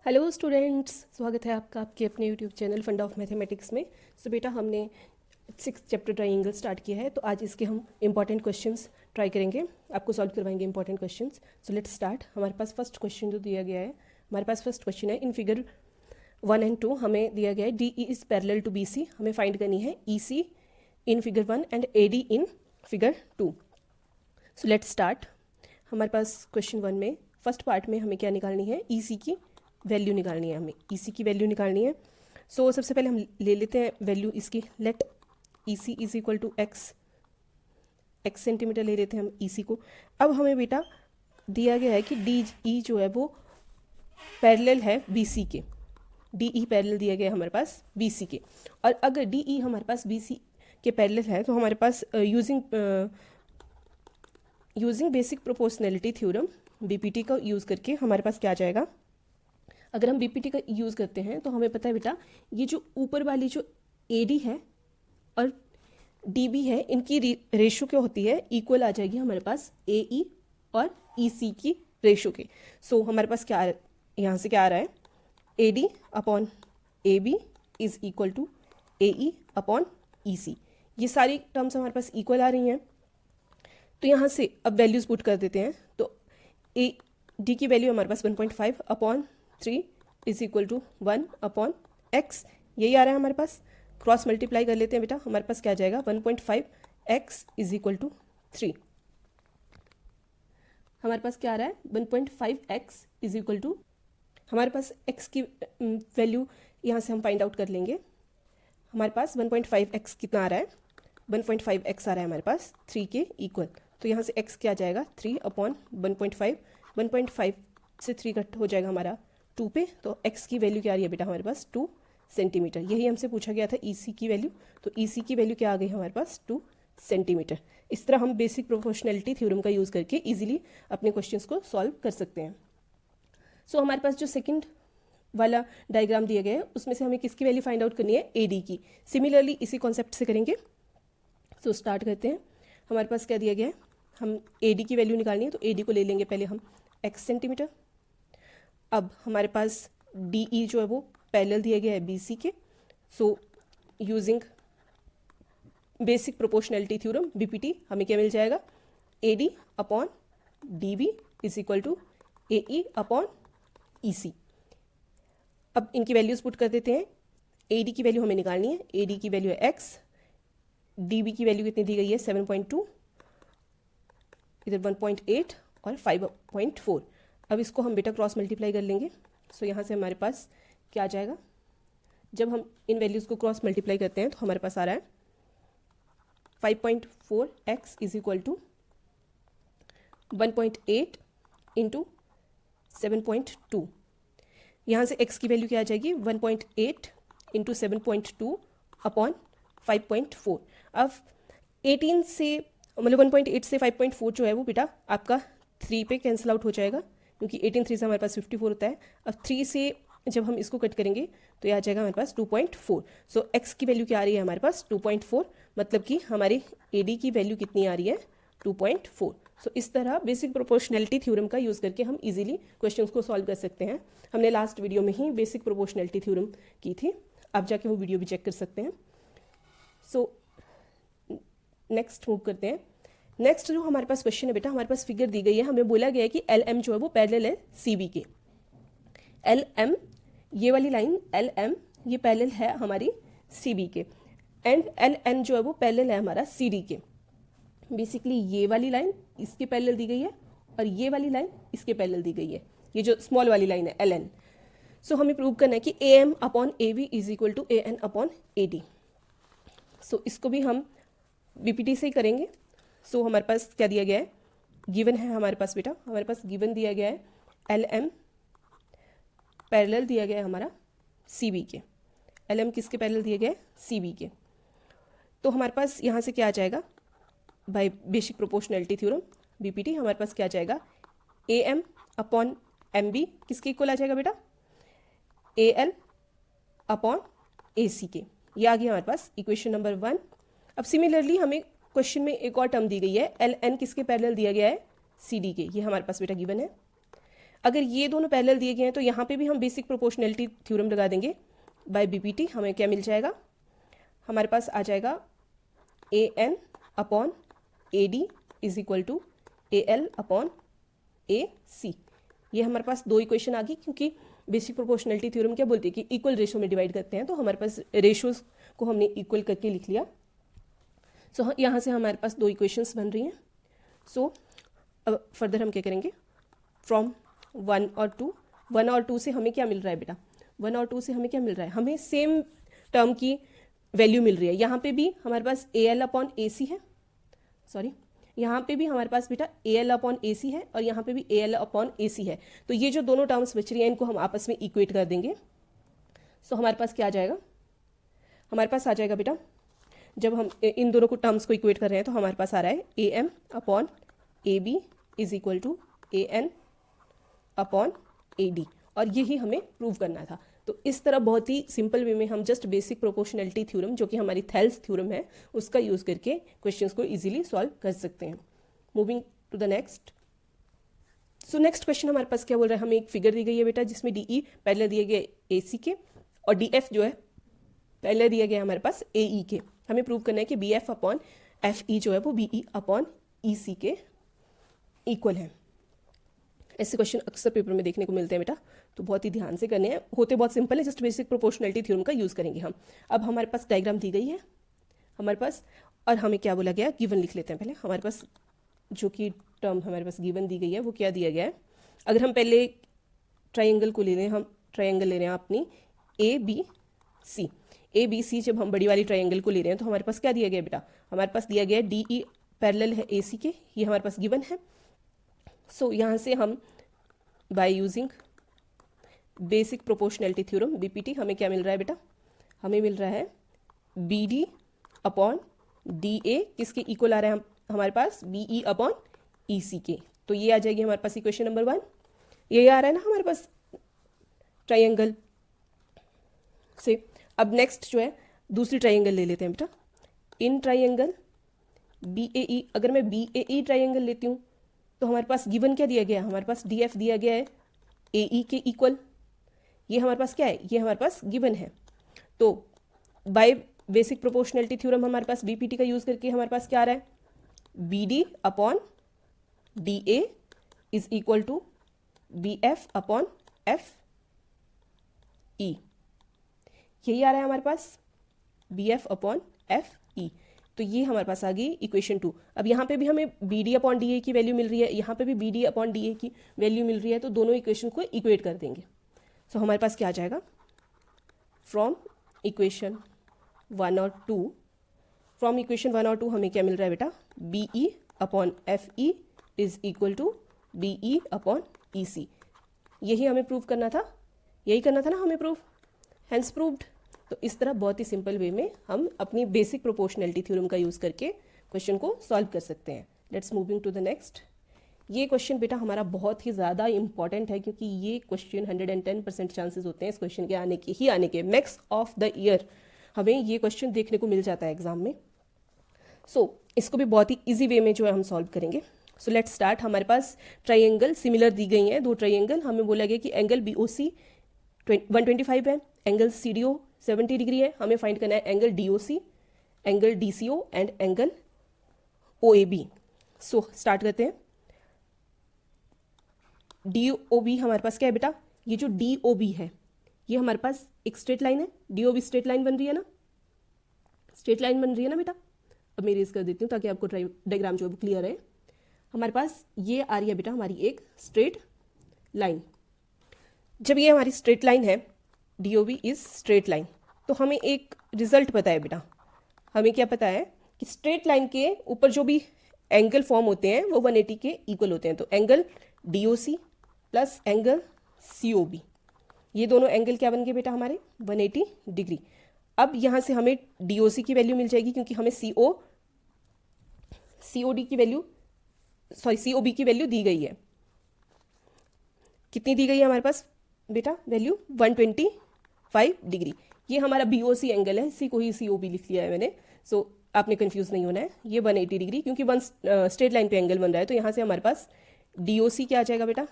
Hello students, स्वागत है आपका आपके अपने YouTube channel fund of mathematics में। सो बेटा, हमने 6th चैप्टर ट्राइंगल स्टार्ट किया है, तो आज इसके हम इंपॉर्टेंट क्वेश्चंस ट्राई करेंगे, आपको सॉल्व करवाएंगे important questions. So let's start. हमारे पास फर्स्ट क्वेश्चन जो दिया गया है, हमारे पास फर्स्ट क्वेश्चन है इन फिगर 1 एंड 2 हमें दिया गया है D E is parallel to B C. हमें फाइंड करनी है E C in figure 1 and A D in figure 2। So let's start. हमारे पास क्वेश्चन 1 में फर्स्ट पार्ट में हमें क्या निकालनी है, ई सी की वैल्यू निकालनी है। हमें ई सी की वैल्यू निकालनी है। सो सबसे पहले हम ले लेते हैं वैल्यू इसकी। Let E C is equal to X centimetre ले लेते हैं हम ई सी को। अब हमें बेटा दिया गया है कि डी ई जो है वो पैरेलल है बी सी के। डी ई पैरेलल दिया गया है हमारे पास बी सी के, और अगर डी ई हमारे पास बी सी के पैरेलल है तो हमारे पास using basic proportionality theorem BPT का यूज़ करके हमारे पास क्या आ जाएगा। अगर हम बीपीटी का यूज़ करते हैं तो हमें पता है बेटा, ये जो ऊपर वाली जो एडी है और डीबी है, इनकी रेशो क्या होती है, इक्वल आ जाएगी हमारे पास एई और ईसी की रेशो के। सो हमारे पास क्या यहाँ से क्या आ रहा है, AD upon A B is equal to AE upon EC. ये सारी टर्म्स हमारे पास इक्वल आ रही हैं, तो यहाँ से अब वैल्यूज़ पुट कर देते हैं। तो ए डी की वैल्यू हमारे पास 1.5 upon 3 is equal to 1 upon X, यही आ रहा है हमारे पास। क्रॉस मल्टीप्लाई कर लेते हैं बेटा, हमारे पास क्या आ जाएगा 1.5 एक्स इज इक्वल टू 3। हमारे पास क्या आ रहा है 1.5 एक्स इज इक्वल टू, हमारे पास एक्स की वैल्यू यहाँ से हम फाइंड आउट कर लेंगे। हमारे पास 1.5 एक्स कितना आ रहा है, 1.5 एक्स आ रहा है हमारे पास 3 के इक्वल। तो यहाँ से एक्स क्या आ जाएगा 3 अपॉन 1.5, 1.5 से 3 कट हो जाएगा हमारा 2 पे। तो x की वैल्यू क्या आ रही है बेटा हमारे पास 2 सेंटीमीटर। यही हमसे पूछा गया था EC की वैल्यू, तो EC की वैल्यू क्या आ गई हमारे पास 2 सेंटीमीटर। इस तरह हम बेसिक प्रोपोर्शनैलिटी थ्योरम का यूज़ करके इजीली अपने क्वेश्चंस को सॉल्व कर सकते हैं। सो हमारे पास जो सेकंड वाला डायग्राम दिया गया है उसमें से हमें किसकी वैल्यू फाइंड आउट करनी है, AD की। सिमिलरली इसी कॉन्सेप्ट से करेंगे। सो स्टार्ट करते हैं। हमारे पास क्या दिया गया है, हम AD की वैल्यू निकालनी है, तो AD को ले लेंगे पहले हम x सेंटीमीटर। अब हमारे पास DE जो है वो पैरेलल दिया गया है BC के। So using basic proportionality theorem BPT हमें क्या मिल जाएगा, AD upon DB is equal to AE upon EC। अब इनकी वैल्यूज पुट कर देते हैं। AD की वैल्यू हमें निकालनी है, AD की वैल्यू है x, DB की वैल्यू कितनी दी गई है 7.2, इधर 1.8 और 5.4। अब इसको हम बेटा क्रॉस मल्टीप्लाई कर लेंगे। सो यहाँ से हमारे पास क्या आ जाएगा, जब हम इन वैल्यूज़ को क्रॉस मल्टीप्लाई करते हैं तो हमारे पास आ रहा है 5.4 X is equal to 1.8 into 7.2। यहाँ से x की वैल्यू क्या आ जाएगी 1.8 इंटू 7.2 अपॉन 5.4। अब 18 से मतलब 1.8 से 5.4 जो है वो बेटा आपका 3 पे कैंसिल आउट हो जाएगा, क्योंकि 18 3 से हमारे पास 54 होता है। अब 3 से जब हम इसको कट करेंगे तो यह आ जाएगा हमारे पास 2.4। सो x की वैल्यू क्या आ रही है हमारे पास 2.4, मतलब कि हमारे AD की वैल्यू कितनी आ रही है 2.4। सो इस तरह बेसिक प्रोपोर्शनैलिटी थ्योरम का यूज़ करके हम इजीली क्वेश्चंस को सॉल्व कर सकते हैं। हमने लास्ट वीडियो में ही बेसिक प्रोपोर्शनैलिटी थ्योरम की थी, आप जाके वो वीडियो भी चेक कर सकते हैं। सो नेक्स्ट मूव करते हैं। नेक्स्ट जो हमारे पास क्वेश्चन है बेटा, हमारे पास फिगर दी गई है, हमें बोला गया है कि LM जो है वो पैरेलल है CB के। LM ये वाली लाइन LM ये पैरेलल है हमारी CB के, एंड LN जो है वो पैरेलल है हमारा CD के। बेसिकली ये वाली लाइन इसके पैरेलल दी गई है और ये वाली लाइन इसके पैरेलल दी गई है, ये जो स्मॉल वाली लाइन है LN। सो हमें प्रूव करना है कि AM upon AB is equal to AN upon AD। So इसको भी हम BPT से ही करेंगे। सो हमारे पास क्या दिया गया है, गिवन है हमारे पास बेटा, हमारे पास गिवन दिया गया है LM पैरेलल दिया गया है हमारा CB के। LM किसके पैरेलल दिया गया है CB के। तो हमारे पास यहाँ से क्या आ जाएगा, by basic proportionality theorem BPT हमारे पास क्या आ जाएगा, AM अपॉन MB किसके इक्वल आ जाएगा बेटा, AL अपॉन AC के। ये आ गया हमारे पास इक्वेशन नंबर 1। अब सिमिलरली हमें क्वेश्चन में एक और टर्म दी गई है, LN किसके पैरेलल दिया गया है CD के, ये हमारे पास बेटा गिवन है। अगर ये दोनों पैरेलल दिए गए हैं तो यहाँ पे भी हम बेसिक प्रोपोर्शनैलिटी थ्योरम लगा देंगे बाय बीपीटी। हमें क्या मिल जाएगा, हमारे पास आ जाएगा A N upon A D is equal to A L upon A C. ये हमारे पास दो इक्वेशन आ गई, क्योंकि बेसिक प्रोपोर्शनैलिटी थ्योरम क्या बोलती है कि इक्वल रेशो में डिवाइड करते हैं, तो हमारे पास रेशोज को हमने इक्वल करके लिख लिया। सो यहाँ से हमारे पास दो इक्वेशंस बन रही हैं। सो अब फर्दर हम क्या करेंगे, फ्रॉम 1 और 2, 1 और 2 से हमें क्या मिल रहा है बेटा, 1 और 2 से हमें क्या मिल रहा है, हमें सेम टर्म की वैल्यू मिल रही है। यहाँ पे भी हमारे पास ए एल अपॉन ए सी है, सॉरी यहाँ पे भी हमारे पास बेटा ए एल अपॉन ए सी है और यहाँ पे भी ए एल अपॉन ए सी है। तो ये जो दोनों टर्म्स बच रही हैं इनको हम आपस में इक्वेट कर देंगे। सो हमारे पास क्या आ जाएगा, हमारे पास आ जाएगा बेटा, जब हम इन दोनों को टर्म्स को इक्वेट कर रहे हैं तो हमारे पास आ रहा है A M upon A B is equal to A N upon A D, और यही हमें प्रूव करना था। तो इस तरह बहुत ही सिंपल वे में हम जस्ट बेसिक प्रोपोर्शनैलिटी थ्योरम, जो कि हमारी थेल्स थ्योरम है, उसका यूज़ करके क्वेश्चंस को इजीली सॉल्व कर सकते हैं। Moving to the next. So next question हमारे पास क्या बोल रहा है, हमें एक फिगर दी गई है बेटा जिसमें डी ई पहले दिए गए ए सी के और डी एफ जो है पहले दिया गया हमारे पास ए ई के। हमें प्रूव करना है कि B F upon F E जो है वो बी ई अपॉन ई सी के इक्वल है। ऐसे क्वेश्चन अक्सर पेपर में देखने को मिलते हैं बेटा, तो बहुत ही ध्यान से करने हैं, होते बहुत सिंपल है, जस्ट बेसिक प्रोपोर्शनैलिटी थ्योरम का यूज़ करेंगे हम। अब हमारे पास डायग्राम दी गई है हमारे पास, और हमें क्या बोला गया, गिवन लिख लेते हैं पहले। हमारे पास जो कि टर्म हमारे पास गिवन दी गई है वो क्या दिया गया है, अगर हम पहले ट्राइंगल को ले रहे हैं, हम ट्राइंगल ले रहे हैं अपनी A B C, A B C, जब हम बड़ी वाली ट्राइंगल को ले रहे हैं तो हमारे पास क्या दिया गया बेटा, हमारे पास दिया गया है डी ई पैरेलल है ए सी के, ये हमारे पास गिवन है। सो यहाँ से हम by using basic proportionality theorem BPT हमें क्या मिल रहा है बेटा, हमें मिल रहा है B D upon D A किसके इक्वल आ रहा है हमारे पास, बी ई अपॉन ई सी के। तो ये आ जाएगी हमारे पास इक्वेशन नंबर 1। ये आ रहा है ना हमारे पास ट्राइंगल से। अब नेक्स्ट जो है दूसरी ट्राइंगल ले लेते हैं बेटा। इन ट्राइंगल बी ए ई, अगर मैं बी ए ई ट्राइंगल लेती हूँ तो हमारे पास गिवन क्या दिया गया है, हमारे पास डी एफ दिया गया है ए ई के इक्वल। ये हमारे पास क्या है, ये हमारे पास गिवन है। तो बाय बेसिक प्रोपोर्शनैलिटी थ्योरम हमारे पास बीपीटी का यूज़ करके हमारे पास क्या आ रहा है, B D upon D A is equal to B F upon F E. यही आ रहा है हमारे पास B F upon F E. तो ये हमारे पास आ गई इक्वेशन 2। अब यहाँ पे भी हमें B D upon D A की वैल्यू मिल रही है, यहाँ पे भी B D upon D A की वैल्यू मिल रही है, तो दोनों इक्वेशन को इक्वेट कर देंगे। सो हमारे पास क्या आ जाएगा, फ्रॉम इक्वेशन 1 और 2, फ्रॉम इक्वेशन 1 और 2 हमें क्या मिल रहा है बेटा, B E upon F E is equal to B E upon E C. यही हमें प्रूव करना था, यही करना था ना हमें प्रूव, हैंस प्रूव्ड। तो इस तरह बहुत ही सिंपल वे में हम अपनी बेसिक प्रोपोर्शनैलिटी थ्योरम का यूज़ करके क्वेश्चन को सॉल्व कर सकते हैं। Let's moving to the next. ये क्वेश्चन बेटा हमारा बहुत ही ज़्यादा इंपॉर्टेंट है, क्योंकि ये क्वेश्चन 110% चांसेस होते हैं इस क्वेश्चन के आने के मैक्स ऑफ द ईयर हमें ये क्वेश्चन देखने को मिल जाता है एग्जाम में। सो इसको भी बहुत ही ईजी वे में जो है हम सॉल्व करेंगे। सो लेट्स स्टार्ट। हमारे पास ट्राइंगल सिमिलर दी गई हैं, दो ट्राइंगल। हमें बोला गया कि एंगल बी ओ सी 125 है, angle C D O 70 degree है। हमें फाइंड करना है angle D O C, angle D C O and angle O A B. So start करते हैं। डी ओ बी हमारे पास क्या है बेटा, ये जो डी ओ बी है ये हमारे पास एक स्ट्रेट लाइन है। D O B straight line बन रही है ना, स्ट्रेट लाइन बन रही है ना बेटा। अब मैं रेज कर देती हूँ ताकि आपको डायग्राम जो है वो क्लियर रहे। हमारे पास ये आ रही है बेटा हमारी एक स्ट्रेट लाइन। जब ये हमारी स्ट्रेट लाइन है, D O B is straight line, तो हमें एक रिजल्ट पता है बेटा। हमें क्या पता है कि स्ट्रेट लाइन के ऊपर जो भी एंगल फॉर्म होते हैं वो 180 के इक्वल होते हैं। तो angle D O C plus angle C O B, ये दोनों एंगल क्या बन गए बेटा हमारे 180 डिग्री। अब यहाँ से हमें डी ओ सी की वैल्यू मिल जाएगी, क्योंकि हमें सी ओ डी की value, sorry C O B की वैल्यू दी गई है। कितनी दी गई है हमारे पास बेटा वैल्यू, 125 डिग्री। ये हमारा बी ओ सी एंगल है, इसी को ही सी ओ बी लिख लिया है मैंने। सो आपने कंफ्यूज नहीं होना है, ये 180 डिग्री, क्योंकि वन स्ट्रेट लाइन पे एंगल बन रहा है। तो यहाँ से हमारे पास डी ओ सी क्या आ जाएगा बेटा,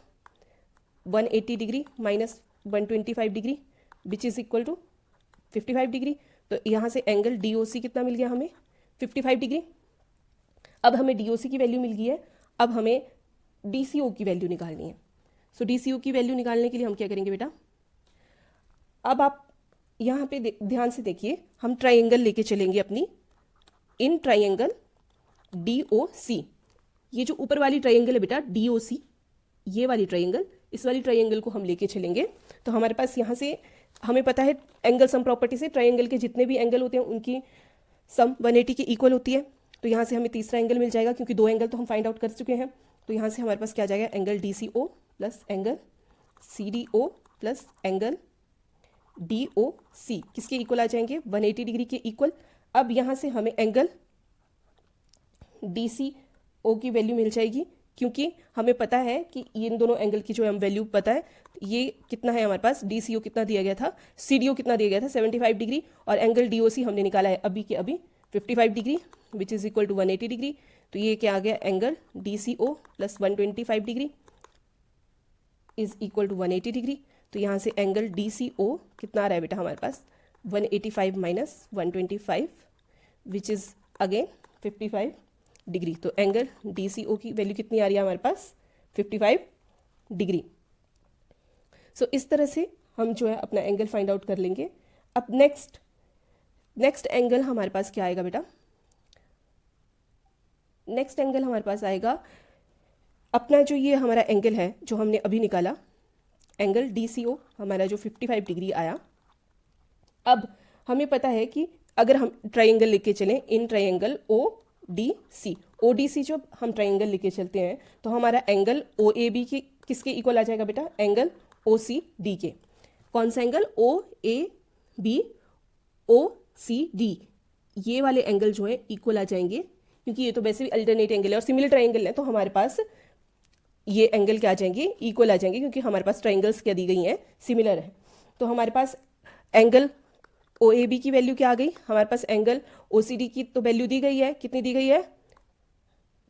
180 degree minus 125 degree which is equal to 55 degree. तो यहाँ से एंगल DOC कितना मिल गया हमें 55 डिग्री। अब हमें DOC की वैल्यू मिल गई है, अब हमें DCO की वैल्यू निकालनी है। सो DCO की वैल्यू निकालने के लिए हम क्या करेंगे बेटा, अब आप यहाँ पे ध्यान से देखिए, हम ट्राइंगल लेके चलेंगे अपनी, इन ट्राइंगल DOC, ये जो ऊपर वाली ट्राइंगल है बेटा DOC, ये वाली ट्राइंगल, इस वाली ट्राइंगल को हम लेके चलेंगे। तो हमारे पास यहाँ से हमें पता है एंगल सम प्रॉपर्टी से ट्राइंगल के जितने भी एंगल होते हैं उनकी सम 180 के इक्वल होती है। तो यहाँ से हमें तीसरा एंगल मिल जाएगा, क्योंकि दो एंगल तो हम फाइंड आउट कर चुके हैं। तो यहाँ से हमारे पास क्या आ जाएगा, angle DCO plus angle CDO plus angle DOC किसके इक्वल आ जाएंगे, 180 डिग्री के इक्वल। अब यहाँ से हमें एंगल DCO की वैल्यू मिल जाएगी, क्योंकि हमें पता है कि इन दोनों एंगल की जो हम वैल्यू पता है, ये कितना है हमारे पास, DCO कितना दिया गया था, CDO कितना दिया गया था 75 डिग्री, और एंगल DOC हमने निकाला है अभी के अभी 55 degree which is equal to 180 degree. तो ये क्या आ गया, angle DCO plus 125 degree is equal to 180 degree. तो यहाँ से एंगल DCO कितना आ रहा है बेटा हमारे पास, 185 minus 125 which is again 55 degree. तो एंगल DCO की वैल्यू कितनी आ रही है हमारे पास, 55 डिग्री। सो इस तरह से हम जो है अपना एंगल फाइंड आउट कर लेंगे। अब नेक्स्ट एंगल हमारे पास क्या आएगा बेटा, नेक्स्ट एंगल हमारे पास आएगा अपना जो ये हमारा एंगल है जो हमने अभी निकाला, एंगल DCO हमारा जो 55 डिग्री आया। अब हमें पता है कि अगर हम ट्राइंगल लेके चलें, इन ट्राइंगल ODC जो हम ट्राइंगल लेके चलते हैं, तो हमारा एंगल OAB के किसके इक्वल आ जाएगा बेटा, एंगल OCD के। कौन सा एंगल, OAB OCD, ये वाले एंगल जो है इक्वल आ जाएंगे, क्योंकि ये तो वैसे भी अल्टरनेट एंगल है और सिमिलर ट्राइंगल है, तो हमारे पास ये एंगल क्या आ जाएंगे, इक्वल आ जाएंगे, क्योंकि हमारे पास ट्राइंगल्स क्या दी गई हैं, सिमिलर है। तो हमारे पास एंगल OAB की वैल्यू क्या आ गई, हमारे पास एंगल OCD की तो वैल्यू दी गई है, कितनी दी गई है,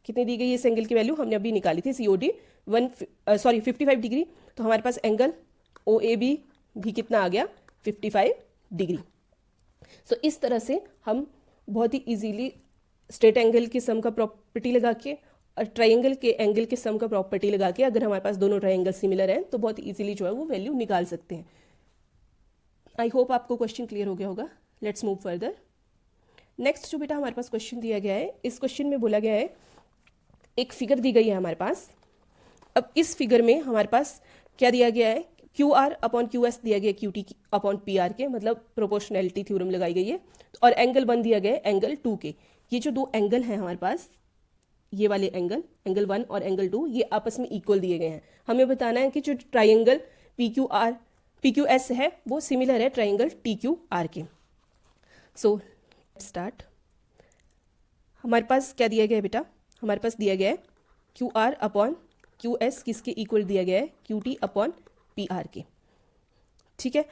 कितनी दी गई है इस एंगल की वैल्यू, हमने अभी निकाली थी COD 55 डिग्री। तो हमारे पास एंगल OAB भी कितना आ गया, 55 डिग्री। सो इस तरह से हम बहुत ही इजीली स्ट्रेट एंगल के सम का प्रॉपर्टी लगा के और ट्राइंगल के एंगल के सम का प्रॉपर्टी लगा के, अगर हमारे पास दोनों ट्राइंगल सिमिलर हैं तो बहुत इजीली जो है वो वैल्यू निकाल सकते हैं। आई होप आपको क्वेश्चन क्लियर हो गया होगा। Let's move further. नेक्स्ट जो बेटा हमारे पास क्वेश्चन दिया गया है, इस क्वेश्चन में बोला गया है, एक फिगर दी गई है हमारे पास। अब इस फिगर में हमारे पास क्या दिया गया है, QR अपॉन QS दिया गया QT अपॉन PR के, मतलब प्रोपोर्शनैलिटी थ्योरम लगाई गई है, और एंगल 1 दिया गया है एंगल 2 के। ये जो दो एंगल हैं हमारे पास, ये वाले एंगल 1 और एंगल 2, ये आपस में इक्वल दिए गए हैं। हमें बताना है कि जो ट्राइंगल PQS है वो सिमिलर है ट्राइंगल TQR के। So start. हमारे पास क्या दिया गया है बेटा, हमारे पास दिया गया है QR अपॉन QS किसके इक्वल दिया गया है, QT अपॉन PR के, ठीक है।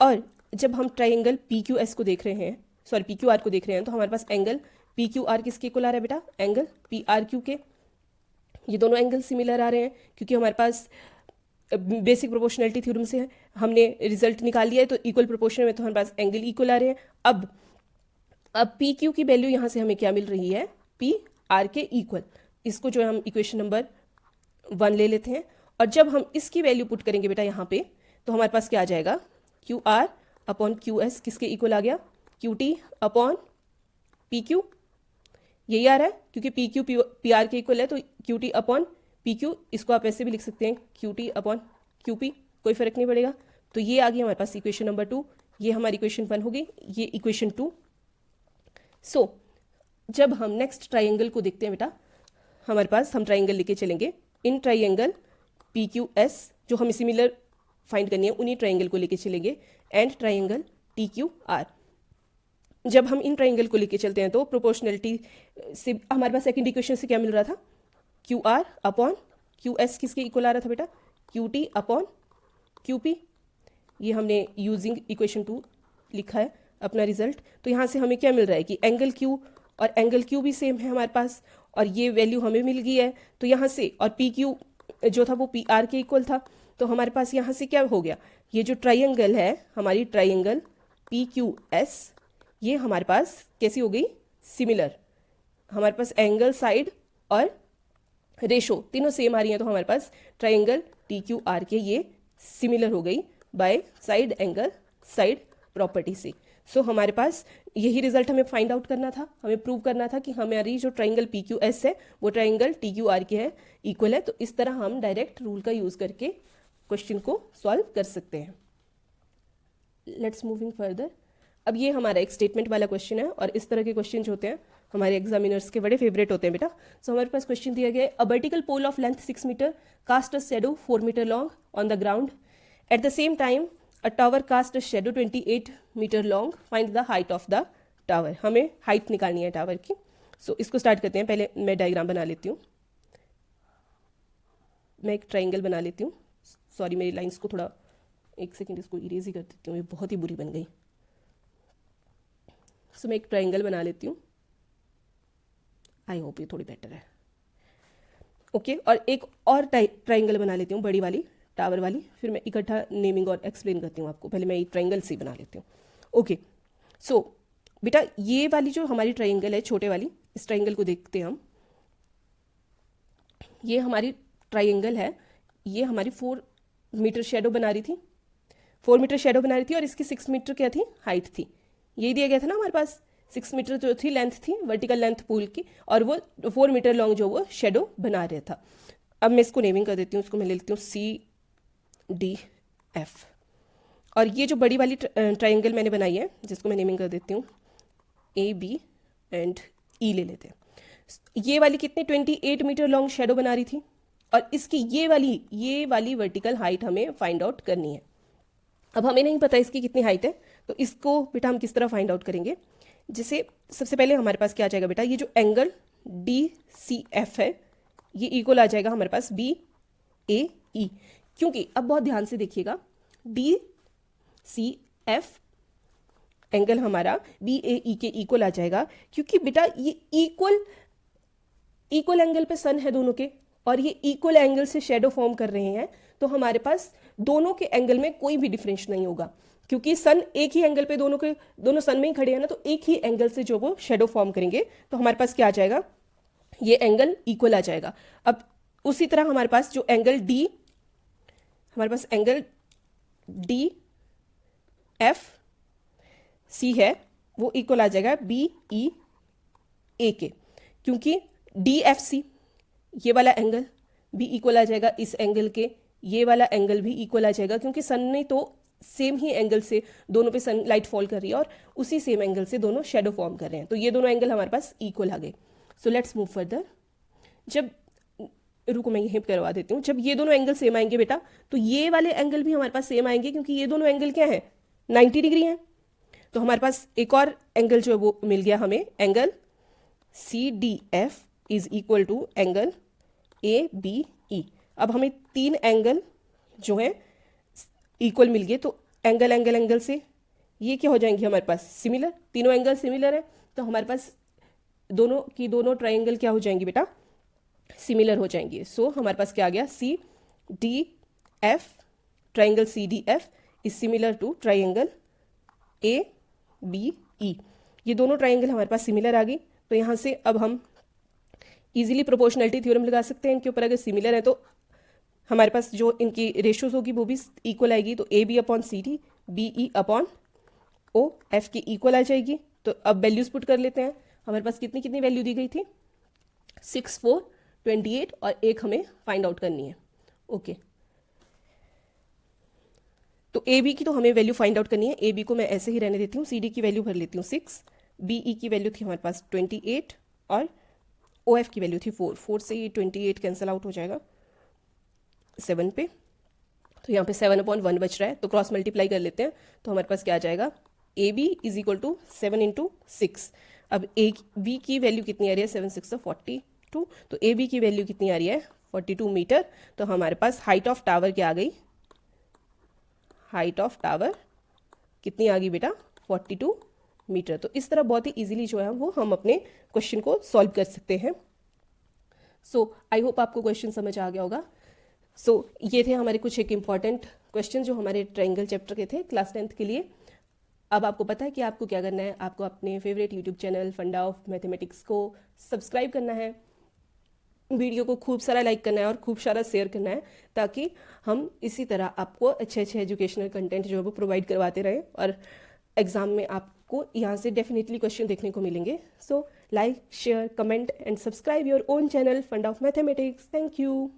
और जब हम ट्राइंगल PQS को देख रहे हैं, सॉरी PQR को देख रहे हैं, तो हमारे पास एंगल PQR किसके इक्वल आ रहा है बेटा, एंगल PRQ के। ये दोनों एंगल सिमिलर आ रहे हैं, क्योंकि हमारे पास बेसिक प्रोपोर्शनैलिटी थ्योरम से हमने रिजल्ट निकाल लिया है, तो इक्वल प्रोपोर्शन में तो हमारे पास एंगल इक्वल आ रहे हैं। अब PQ की वैल्यू यहाँ से हमें क्या मिल रही है, PR के इक्वल। इसको जो है हम इक्वेशन नंबर 1 ले लेते हैं, और जब हम इसकी वैल्यू पुट करेंगे बेटा यहाँ पे, तो हमारे पास क्या आ जाएगा, QR अपॉन QS किसके इक्वल आ गया, QT अपॉन PQ, यही आ रहा है, क्योंकि PQ PR के इक्वल है, तो QT अपॉन PQ, इसको आप ऐसे भी लिख सकते हैं QT अपॉन QP, कोई फर्क नहीं पड़ेगा। तो ये आ गया हमारे पास इक्वेशन नंबर 2, ये हमारी इक्वेशन 1 होगी, ये इक्वेशन 2। सो जब हम नेक्स्ट ट्राइंगल को देखते हैं बेटा, हमारे पास हम ट्राइंगल लेके चलेंगे, इन ट्राइंगल PQS जो हमें सिमिलर फाइंड करनी है, उन्हीं ट्राइंगल को लेके चलेंगे, एंड ट्राइंगल TQR। जब हम इन ट्राइंगल को लेके चलते हैं तो प्रोपोर्शनैलिटी से हमारे पास सेकंड इक्वेशन से क्या मिल रहा था, QR अपॉन QS किसके इक्वल आ रहा था बेटा, QT अपॉन QP। ये हमने यूजिंग इक्वेशन 2 लिखा है अपना रिजल्ट। तो यहाँ से हमें क्या मिल रहा है कि एंगल Q और एंगल Q भी सेम है हमारे पास, और ये वैल्यू हमें मिल गई है। तो यहाँ से, और PQ जो था वो PR के इक्वल था, तो हमारे पास यहाँ से क्या हो गया, ये जो ट्राइंगल है हमारी ट्राइंगल PQS, ये हमारे पास कैसी हो गई, सिमिलर। हमारे पास एंगल, साइड और रेशो तीनों सेम आ रही हैं, तो हमारे पास ट्राइंगल TQR के ये सिमिलर हो गई by side angle side property से। सो हमारे पास यही रिजल्ट हमें फाइंड आउट करना था, हमें प्रूव करना था कि हमारी जो ट्राइंगल PQS है वो ट्राइंगल TQR के है इक्वल है। तो इस तरह हम डायरेक्ट रूल का यूज करके क्वेश्चन को सॉल्व कर सकते हैं। Let's moving further. अब ये हमारा एक स्टेटमेंट वाला क्वेश्चन है, और इस तरह के क्वेश्चन जो होते हैं हमारे एग्जामिनर्स के बड़े फेवरेट होते हैं बेटा। सो हमारे पास क्वेश्चन दिया गया है, a vertical pole of length 6 metre cast a shadow 4 metre long on the ground, at the same time a tower cast a shadow 28 metre long, find the height of the tower. हमें height निकालनी है tower की। सो इसको start करते हैं। पहले मैं diagram बना लेती हूँ, मैं एक ट्राइंगल बना लेती हूँ। सॉरी, मेरी लाइंस को थोड़ा, एक सेकेंड इसको इरेज ही कर देती हूँ, ये बहुत ही बुरी बन गई। सो मैं एक ट्राइंगल बना लेती हूँ, आई होप ये थोड़ी बेटर है। ओके, और एक और ट्राइंगल बना लेती हूँ, बड़ी वाली टावर वाली, फिर मैं इकट्ठा नेमिंग और एक्सप्लेन करती हूँ आपको। पहले मैं ये ट्राइंगल से बना लेती हूँ। ओके, सो बेटा ये वाली जो हमारी ट्राइंगल है छोटे वाली, इस ट्राइंगल को देखते हैं हम। ये हमारी ट्राइंगल है, ये हमारी 4 मीटर शेडो बना रही थी, 4 मीटर शेडो बना रही थी, और इसकी 6 मीटर क्या थी, हाइट थी। यही दिया गया था ना हमारे पास, 6 मीटर जो थी लेंथ थी, वर्टिकल लेंथ पूल की, और वो 4 मीटर लॉन्ग जो वो शेडो बना रहा था। अब मैं इसको नेमिंग कर देती हूँ, इसको मैं ले लेती हूँ CDF। और ये जो बड़ी वाली ट्राइंगल मैंने बनाई है, जिसको मैं नेमिंग कर देती हूँ AB एंड E ले लेते हैं। ये वाली कितनी 28 मीटर लॉन्ग शेडो बना रही थी, और इसकी ये वाली वर्टिकल हाइट हमें फाइंड आउट करनी है। अब हमें नहीं पता इसकी कितनी हाइट है, तो इसको बेटा हम किस तरह फाइंड आउट करेंगे। जिसे सबसे पहले हमारे पास क्या आ जाएगा बेटा, ये जो एंगल DCF है ये इक्वल आ जाएगा हमारे पास BAE, क्योंकि अब बहुत ध्यान से देखिएगा, DCF एंगल हमारा BAE के इक्वल आ जाएगा, क्योंकि बेटा ये इक्वल एंगल पे सन है दोनों के, और ये इक्वल एंगल से शेडो फॉर्म कर रहे हैं। तो हमारे पास दोनों के एंगल में कोई भी डिफरेंस नहीं होगा, क्योंकि सन एक ही एंगल पे, दोनों सन में ही खड़े हैं ना, तो एक ही एंगल से जो वो शेडो फॉर्म करेंगे, तो हमारे पास क्या आ जाएगा, ये एंगल इक्वल आ जाएगा। अब उसी तरह हमारे पास जो एंगल DFC है वो इक्वल आ जाएगा BEA के, क्योंकि DFC ये वाला एंगल भी इक्वल आ जाएगा इस एंगल के, ये वाला एंगल भी इक्वल आ जाएगा, क्योंकि सन ने तो सेम ही एंगल से दोनों पे सन लाइट फॉल कर रही है, और उसी सेम एंगल से दोनों शेडो फॉर्म कर रहे हैं, तो ये दोनों एंगल हमारे पास इक्वल आ गए। So let's move further. जब रुको मैं यहीं करवा देती हूँ, जब ये दोनों एंगल सेम आएंगे बेटा, तो ये वाले एंगल भी हमारे पास सेम आएंगे, क्योंकि ये दोनों एंगल क्या है, 90 डिग्री है। तो हमारे पास एक और एंगल जो है वो मिल गया हमें, angle CDF is equal to angle ABE। अब हमें 3 एंगल जो है इक्वल मिल गए, तो एंगल से ये क्या हो जाएंगे हमारे पास, सिमिलर। तीनों एंगल सिमिलर है, तो हमारे पास दोनों ट्राइंगल क्या हो जाएंगी बेटा, सिमिलर हो जाएंगे। सो हमारे पास क्या आ गया, CDF, triangle CDF is similar to triangle ABE। ये दोनों ट्राइंगल हमारे पास सिमिलर आ गई, तो यहाँ से अब हम इजीली प्रोपोर्शनलिटी थ्योरम लगा सकते हैं इनके ऊपर। अगर सिमिलर है तो हमारे पास जो इनकी रेशियोज होगी वो भी इक्वल आएगी, तो AB upon CD BE upon OF की इक्वल आ जाएगी। तो अब वैल्यूज पुट कर लेते हैं। हमारे पास कितनी कितनी वैल्यू दी गई थी, 6, 4, 28 और 1 हमें फाइंड आउट करनी है। ओके, तो AB की तो हमें वैल्यू फाइंड आउट करनी है। AB को मैं ऐसे ही रहने देती हूँ, CD की वैल्यू भर लेती हूँ 6, BE की वैल्यू थी हमारे पास 28 और OF की वैल्यू थी 4। 4 से ये 28 कैंसिल आउट हो जाएगा 7 पे, तो यहाँ पे 7/1 बच रहा है, तो क्रॉस मल्टीप्लाई कर लेते हैं। तो हमारे पास क्या आ जाएगा, AB इज इक्वल टू 7 × 6। अब AB की वैल्यू कितनी आ रही है, 7 × 6 = 42, तो AB की वैल्यू कितनी आ रही है, 42 मीटर। तो हमारे पास हाइट ऑफ टावर क्या आ गई, हाइट ऑफ टावर कितनी आ गई बेटा, 42 मीटर। तो इस तरह बहुत ही इजीली जो है वो हम अपने क्वेश्चन को सॉल्व कर सकते हैं। सो आई होप आपको क्वेश्चन समझ आ गया होगा। ये थे हमारे कुछ एक इम्पॉर्टेंट क्वेश्चन जो हमारे ट्रायंगल चैप्टर के थे क्लास 10th के लिए। अब आपको पता है कि आपको क्या करना है। आपको अपने फेवरेट यूट्यूब चैनल फंडा ऑफ मैथमेटिक्स को सब्सक्राइब करना है, वीडियो को खूब सारा लाइक करना है और खूब सारा शेयर करना है, ताकि हम इसी तरह आपको अच्छे अच्छे एजुकेशनल कंटेंट जो है वो प्रोवाइड करवाते रहें और एग्जाम में आपको यहाँ से डेफिनेटली क्वेश्चन देखने को मिलेंगे। So like, share, comment and subscribe your own channel फंडा ऑफ मैथमेटिक्स। Thank you.